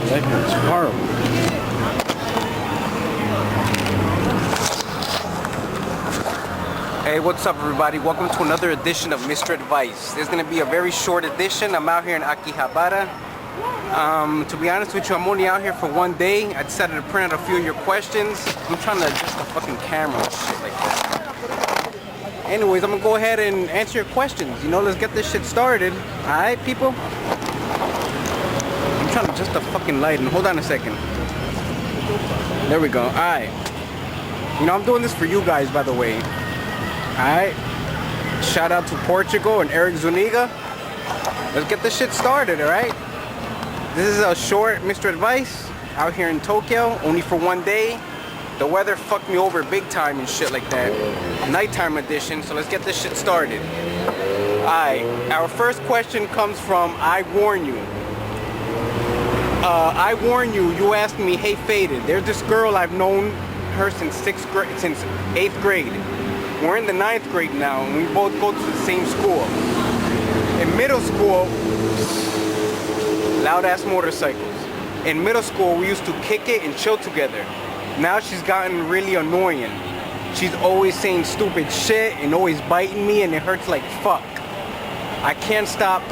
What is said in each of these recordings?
That is horrible. Hey, what's up everybody? Welcome to another edition of Mr. Advice. This is going to be a very short edition. I'm out here in Akihabara. To be honest with you, I'm only out here for one day. I decided to print out a few of your questions. I'm trying to adjust the fucking camera and shit like that. Anyways, I'm going to go ahead and answer your questions. You know, let's get this shit started. Alright, people? I'm trying to adjust the fucking light and hold on a second. There we go. Alright. You know, I'm doing this for you guys, by the way. Alright. Shout out to Portugal and Eric Zuniga. Let's get this shit started, alright? This is a short Mr. Advice out here in Tokyo, only for one day. The weather fucked me over big time and shit like that. Nighttime edition, so let's get this shit started. Alright, our first question comes from I Warn You. I warn you, you asked me, hey Faded, there's this girl I've known her since 8th grade. We're in the 9th grade now, and we both go to the same school. In middle school, loud ass motorcycles. In middle school, we used to kick it and chill together. Now she's gotten really annoying. She's always saying stupid shit and always biting me, and it hurts like fuck. I can't stop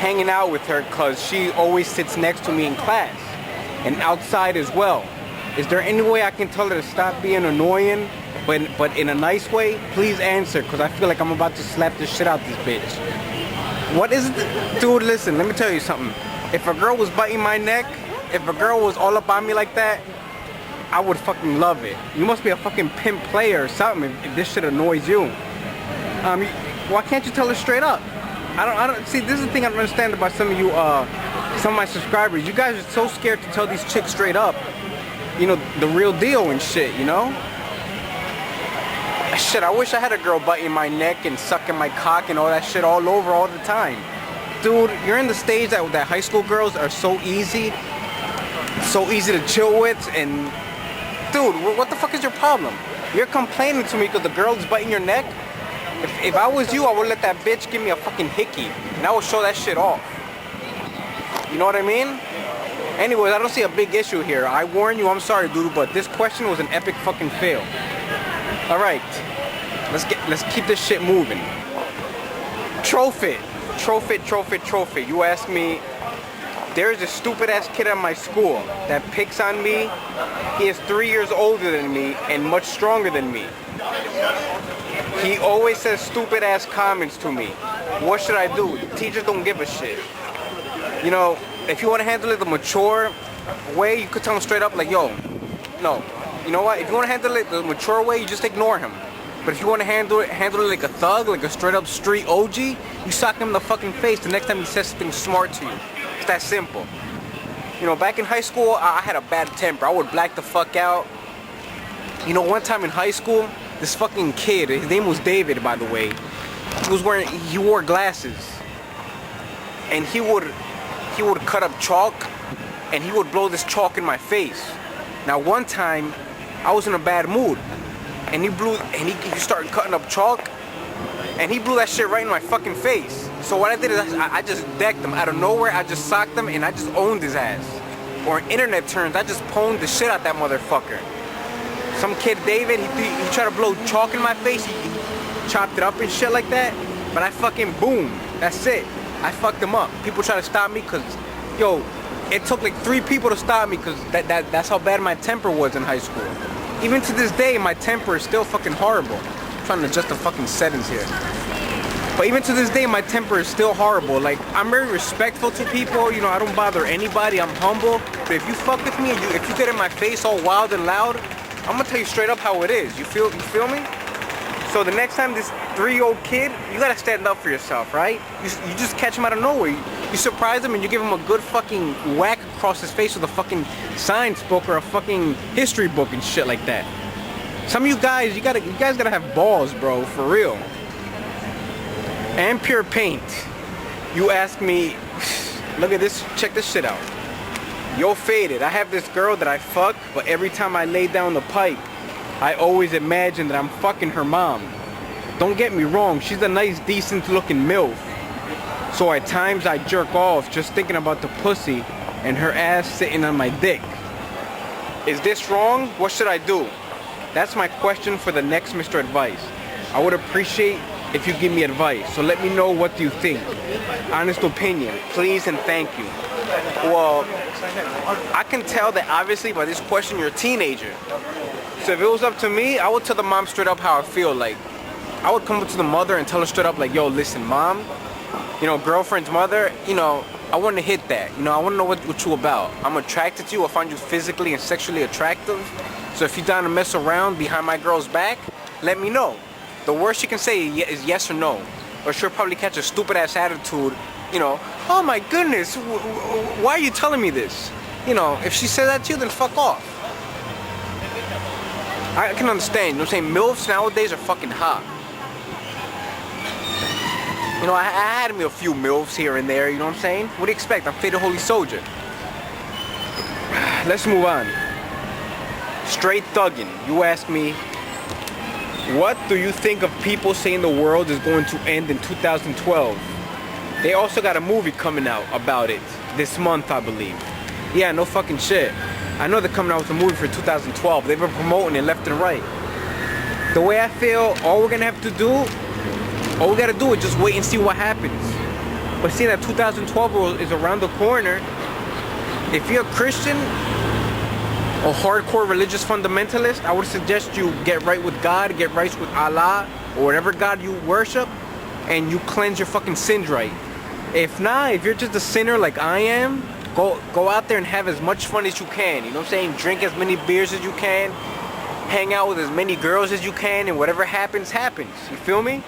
hanging out with her because she always sits next to me in class and outside as well. Is there any way I can tell her to stop being annoying, but in a nice way? Please answer, because I feel like I'm about to slap the shit out this bitch. What is it? Dude, listen, let me tell you something. If a girl was biting my neck, if a girl was all up on me like that, I would fucking love it. You must be a fucking pimp player or something if this shit annoys you. Why can't you tell her straight up? I don't see, this is the thing I don't understand about some of you, some of my subscribers. You guys are so scared to tell these chicks straight up, you know, the real deal and shit, you know? Shit, I wish I had a girl biting my neck and sucking my cock and all that shit all over all the time. Dude, you're in the stage that high school girls are so easy to chill with, and dude, what the fuck is your problem? You're complaining to me because the girl is biting your neck? If I was you, I would let that bitch give me a fucking hickey, and I would show that shit off. You know what I mean? Anyways, I don't see a big issue here. I warn you, I'm sorry, dude, but this question was an epic fucking fail. Alright, let's keep this shit moving. Trophy. You asked me, there's a stupid ass kid at my school that picks on me. He is 3 years older than me and much stronger than me. He always says stupid ass comments to me. What should I do? Teachers don't give a shit. You know, if you want to handle it the mature way, you could tell him straight up like, yo, no. You know what? If you want to handle it the mature way, you just ignore him. But if you want to handle it like a thug, like a straight up street OG, you sock him in the fucking face the next time he says something smart to you. It's that simple. You know, back in high school, I had a bad temper. I would black the fuck out. You know, one time in high school, this fucking kid, his name was David, by the way. He wore glasses. And he would cut up chalk, and he would blow this chalk in my face. Now one time, I was in a bad mood, and he started cutting up chalk, and he blew that shit right in my fucking face. So what I did is I just decked him out of nowhere. I just socked him, and I just owned his ass. Or in internet terms, I just pwned the shit out that motherfucker. Some kid, David, he tried to blow chalk in my face. He chopped it up and shit like that. But I fucking boom. That's it. I fucked him up. People try to stop me because, yo, it took like 3 people to stop me because that's how bad my temper was in high school. Even to this day, my temper is still fucking horrible. I'm trying to adjust the fucking settings here. But even to this day, my temper is still horrible. Like, I'm very respectful to people. You know, I don't bother anybody. I'm humble. But if you fuck with me, if you get in my face all wild and loud, I'm gonna tell you straight up how it is. You feel me? So the next time this 3-year-old kid, you gotta stand up for yourself, right? You just catch him out of nowhere. You surprise him and you give him a good fucking whack across his face with a fucking science book or a fucking history book and shit like that. Some of you guys, you guys gotta have balls, bro, for real. And pure paint. You ask me, look at this, check this shit out. Yo, Faded, I have this girl that I fuck, but every time I lay down the pipe, I always imagine that I'm fucking her mom. Don't get me wrong, she's a nice, decent looking MILF. So at times I jerk off just thinking about the pussy and her ass sitting on my dick. Is this wrong? What should I do? That's my question for the next Mr. Advice. I would appreciate if you give me advice. So let me know, what do you think? Honest opinion, please and thank you. Well, I can tell that obviously by this question you're a teenager. So if it was up to me, I would tell the mom straight up how I feel. Like, I would come up to the mother and tell her straight up, like, yo, listen, mom, you know, girlfriend's mother, you know, I want to hit that. You know, I want to know what you about. I'm attracted to you. I find you physically and sexually attractive. So if you're down to mess around behind my girl's back, let me know. The worst you can say is yes or no. Or she'll probably catch a stupid ass attitude, you know, oh my goodness, why are you telling me this? You know, if she said that to you, then fuck off. I can understand, you know what I'm saying? MILFs nowadays are fucking hot. You know, I had me a few MILFs here and there, you know what I'm saying? What do you expect? I'm Faded Holy Soldier. Let's move on. Straight thuggin'. You ask me, what do you think of people saying the world is going to end in 2012? They also got a movie coming out about it this month, I believe. Yeah, no fucking shit. I know they're coming out with a movie for 2012. They've been promoting it left and right. The way I feel, all we gotta do is just wait and see what happens. But seeing that 2012 is around the corner, if you're a Christian, a hardcore religious fundamentalist, I would suggest you get right with God, get right with Allah, or whatever God you worship, and you cleanse your fucking sins right. If not, if you're just a sinner like I am, go out there and have as much fun as you can. You know what I'm saying? Drink as many beers as you can, hang out with as many girls as you can, and whatever happens, happens. You feel me?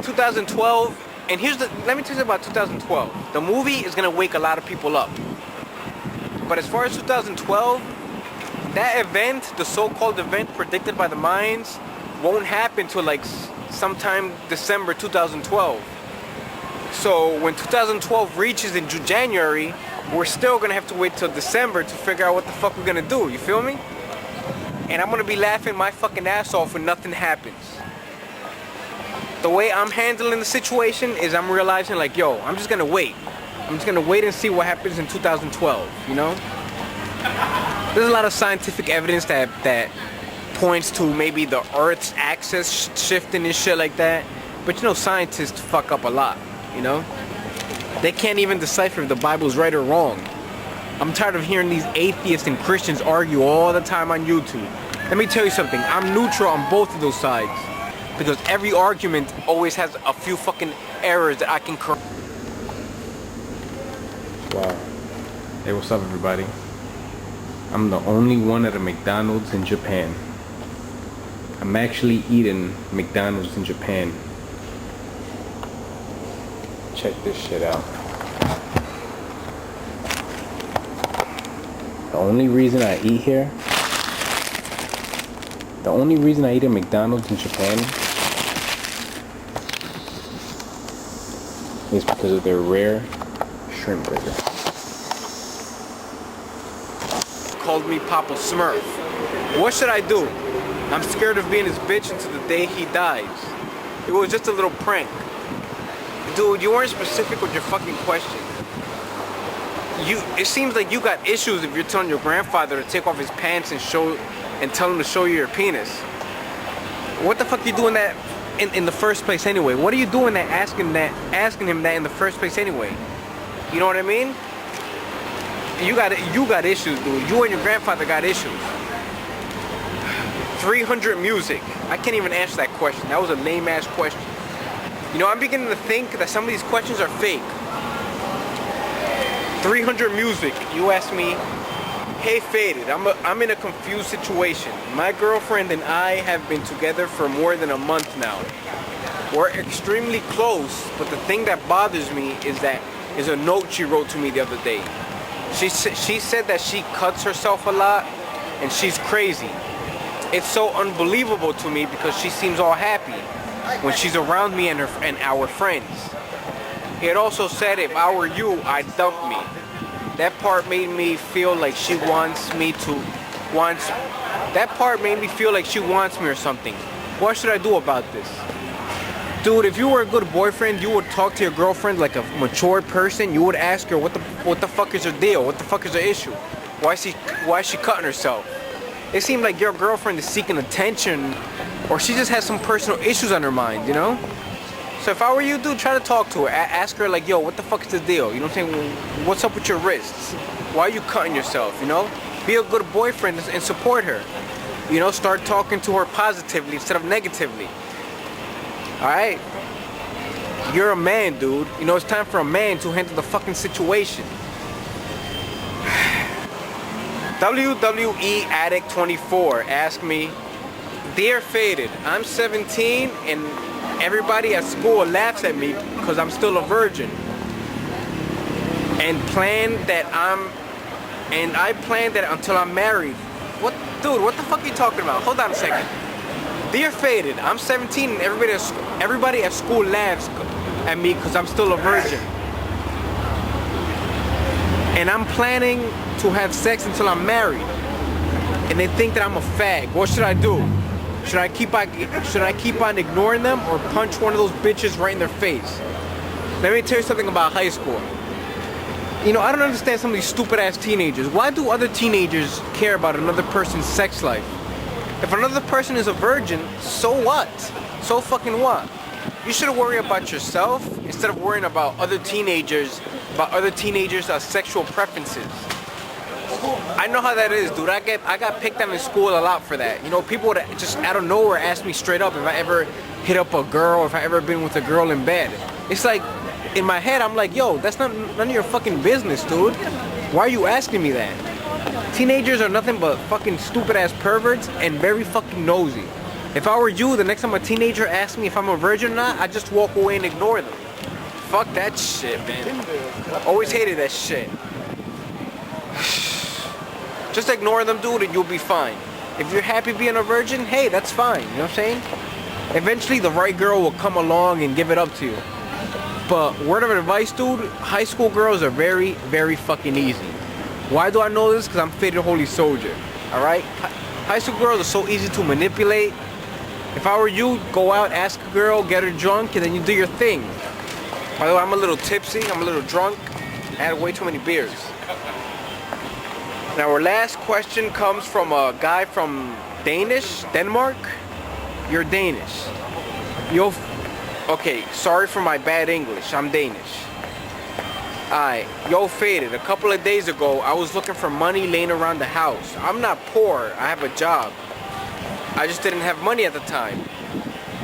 2012, and let me tell you about 2012. The movie is gonna wake a lot of people up. But as far as 2012, that event, the so-called event predicted by the Mayans, won't happen till like sometime December 2012. So when 2012 reaches in January, we're still gonna have to wait till December to figure out what the fuck we're gonna do, you feel me? And I'm gonna be laughing my fucking ass off when nothing happens. The way I'm handling the situation is I'm realizing like, yo, I'm just gonna wait. I'm just gonna wait and see what happens in 2012, you know? There's a lot of scientific evidence that points to maybe the Earth's axis shifting and shit like that. But you know, scientists fuck up a lot, you know? They can't even decipher if the Bible's right or wrong. I'm tired of hearing these atheists and Christians argue all the time on YouTube. Let me tell you something, I'm neutral on both of those sides. Because every argument always has a few fucking errors that I can correct. Wow. Hey, what's up everybody? I'm the only one at a McDonald's in Japan. I'm actually eating McDonald's in Japan. Check this shit out. The only reason I eat here, the only reason I eat at McDonald's in Japan is because of their rare shrimp burger. Called me Papa Smurf. What should I do? I'm scared of being his bitch until the day he dies. It was just a little prank. Dude, you weren't specific with your fucking question. It seems like you got issues if you're telling your grandfather to take off his pants and tell him to show you your penis. What the fuck are you doing that in the first place anyway? What are you doing that asking him that in the first place anyway? You know what I mean? You got issues, dude. You and your grandfather got issues. 300 music. I can't even answer that question. That was a lame ass question. You know, I'm beginning to think that some of these questions are fake. 300 music. You ask me, hey Faded, I'm in a confused situation. My girlfriend and I have been together for more than a month now. We're extremely close, but the thing that bothers me is a note she wrote to me the other day. She said that she cuts herself a lot and she's crazy. It's so unbelievable to me because she seems all happy when she's around me and our friends. It also said if I were you, I'd dump me. That part made me feel like she wants me or something. What should I do about this? Dude, if you were a good boyfriend, you would talk to your girlfriend like a mature person. You would ask her what the fuck is her deal? What the fuck is her issue? Why is she cutting herself? It seems like your girlfriend is seeking attention, or she just has some personal issues on her mind, you know? So if I were you, dude, try to talk to her. Ask her like, yo, what the fuck is the deal? You know what I'm saying? What's up with your wrists? Why are you cutting yourself, you know? Be a good boyfriend and support her. You know, start talking to her positively instead of negatively. Alright? You're a man, dude. You know, it's time for a man to handle the fucking situation. WWE Addict 24 asked me, Dear Faded, I'm 17 and everybody at school laughs at me because I'm still a virgin. And I plan that until I'm married. What, dude, what the fuck are you talking about? Hold on a second. Dear Faded, I'm 17 and everybody at school laughs at me because I'm still a virgin. And I'm planning to have sex until I'm married. And they think that I'm a fag. What should I do? Should I keep on ignoring them or punch one of those bitches right in their face? Let me tell you something about high school. You know, I don't understand some of these stupid ass teenagers. Why do other teenagers care about another person's sex life? If another person is a virgin, so what? So fucking what? You should worry about yourself instead of worrying about other teenagers' sexual preferences. I know how that is, dude. I got picked on in school a lot for that. You know, people would just out of nowhere ask me straight up if I ever hit up a girl, or if I ever been with a girl in bed. It's like, in my head, I'm like, yo, that's none of your fucking business, dude. Why are you asking me that? Teenagers are nothing but fucking stupid ass perverts and very fucking nosy. If I were you, the next time a teenager asks me if I'm a virgin or not, I'd just walk away and ignore them. Fuck that shit, man. Always hated that shit. Just ignore them, dude, and you'll be fine. If you're happy being a virgin, hey, that's fine. You know what I'm saying? Eventually, the right girl will come along and give it up to you. But word of advice, dude, high school girls are very, very fucking easy. Why do I know this? Because I'm Faded Holy Soldier. Alright? High school girls are so easy to manipulate. If I were you, go out, ask a girl, get her drunk, and then you do your thing. By the way, I'm a little tipsy, I'm a little drunk. I had way too many beers. Now our last question comes from a guy from Denmark. You're Danish. Okay, sorry for my bad English, I'm Danish. Alright, yo Faded, a couple of days ago, I was looking for money laying around the house. I'm not poor, I have a job. I just didn't have money at the time.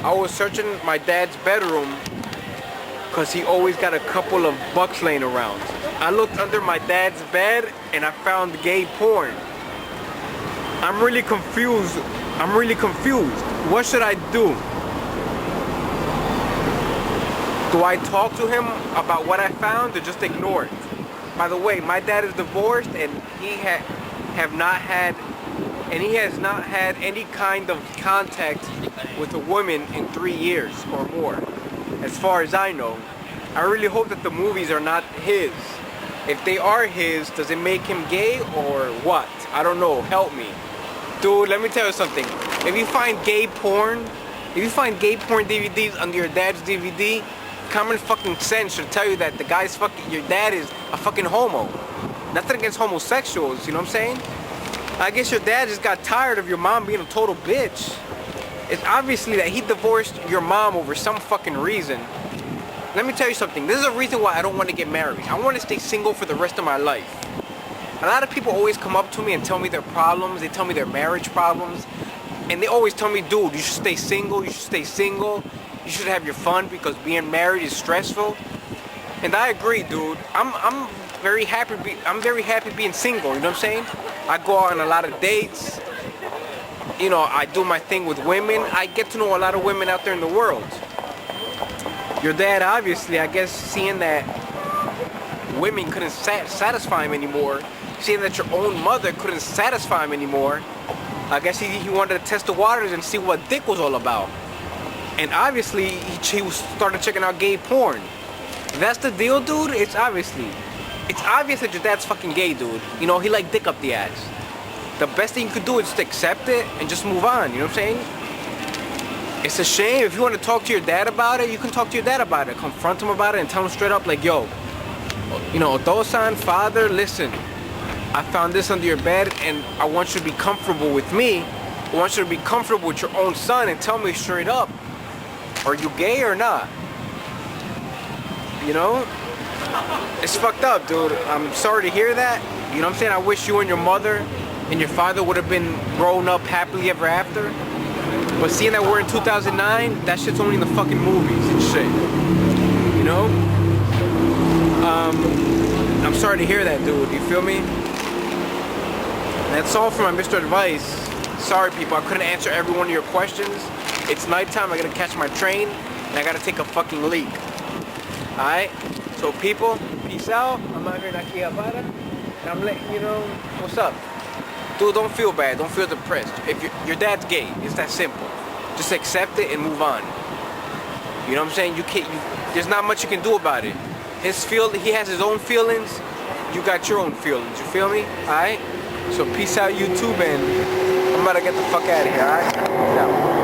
I was searching my dad's bedroom because he always got a couple of bucks laying around. I looked under my dad's bed and I found gay porn. I'm really confused. What should I do? Do I talk to him about what I found or just ignore it? By the way, my dad is divorced and he has not had any kind of contact with a woman in 3 years or more, as far as I know. I really hope that the movies are not his. If they are his, does it make him gay or what? I don't know, help me. Dude, let me tell you something. If you find gay porn DVDs under your dad's DVD, common fucking sense should tell you that your dad is a fucking homo. Nothing against homosexuals, you know what I'm saying? I guess your dad just got tired of your mom being a total bitch. It's obviously that he divorced your mom over some fucking reason. Let me tell you something. This is a reason why I don't want to get married. I want to stay single for the rest of my life. A lot of people always come up to me and tell me their problems. They tell me their marriage problems. And they always tell me, dude, you should stay single. You should stay single. You should have your fun because being married is stressful. And I agree, dude. I'm very happy being single, you know what I'm saying? I go on a lot of dates. You know, I do my thing with women. I get to know a lot of women out there in the world. Your dad, obviously, I guess, seeing that women couldn't satisfy him anymore, seeing that your own mother couldn't satisfy him anymore, I guess he wanted to test the waters and see what dick was all about. And obviously, he started checking out gay porn. If that's the deal, dude, it's obvious that your dad's fucking gay, dude. You know, he like dick up the ass. The best thing you could do is just accept it and just move on, you know what I'm saying? It's a shame. If you want to talk to your dad about it, you can talk to your dad about it. Confront him about it and tell him straight up, like, yo, you know, Otosan, father, listen, I found this under your bed and I want you to be comfortable with me. I want you to be comfortable with your own son and tell me straight up, are you gay or not? You know? It's fucked up, dude. I'm sorry to hear that. You know what I'm saying? I wish you and your mother and your father would have been grown up happily ever after. But seeing that we're in 2009, that shit's only in the fucking movies and shit. You know? I'm sorry to hear that, dude. You feel me? That's all for my Mr. Advice. Sorry, people. I couldn't answer every one of your questions. It's nighttime. I gotta catch my train. And I gotta take a fucking leak. Alright? So, people, peace out. I'm out here in akihabara. And I'm letting you know what's up. Dude, don't feel bad. Don't feel depressed. If your dad's gay, it's that simple. Just accept it and move on. You know what I'm saying? You can't. There's not much you can do about it. He has his own feelings. You got your own feelings. You feel me? All right. So peace out, YouTube, and I'm about to get the fuck out of here. All right. Peace out.